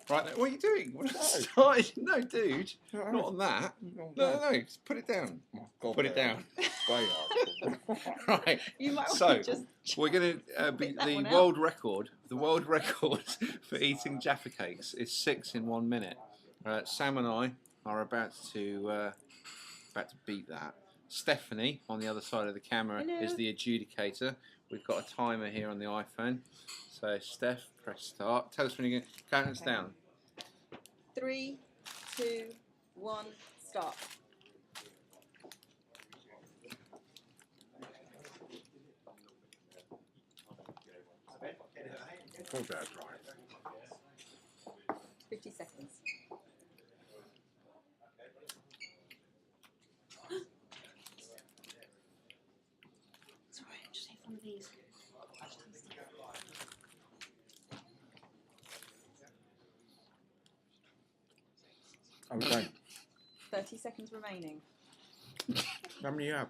Right, what are you doing? No, dude, not on that. No, just put it down. Put it down. Right. You might So want to just we're going to be pick that the one out. world record. The world record for eating Jaffa cakes is 6 in 1 minute. Sam and I are about to beat that. Stephanie on the other side of the camera is the adjudicator. We've got a timer here on the iPhone. So Steph, press start. Tell us when you're going to count us down. 3, 2, 1, start. Oh, that's right. 50 seconds. Sorry, just take one of these. Okay. 30 seconds remaining. How many you have?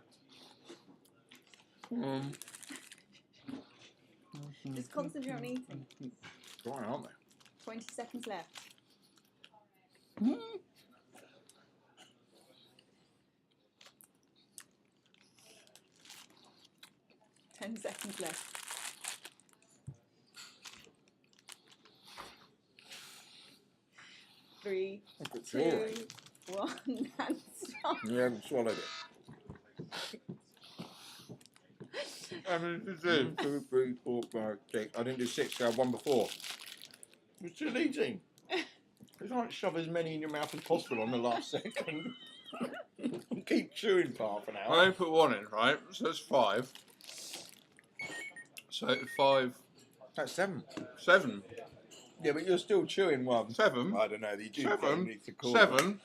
Just concentrate on eating. Right, aren't they? 20 seconds left. 10 seconds left. 3, 2, 1, and stop. You haven't swallowed it. How many did you do? 2, 3, 4, 5, 6. I didn't do 6, I had one before. You're still eating. It's like shove as many in your mouth as possible on the last second. Keep chewing for half an hour. I only put one in, right? So that's 5. So 5. That's 7. 7. Yeah, but you're still chewing one. 7. I don't know. The 7. 7.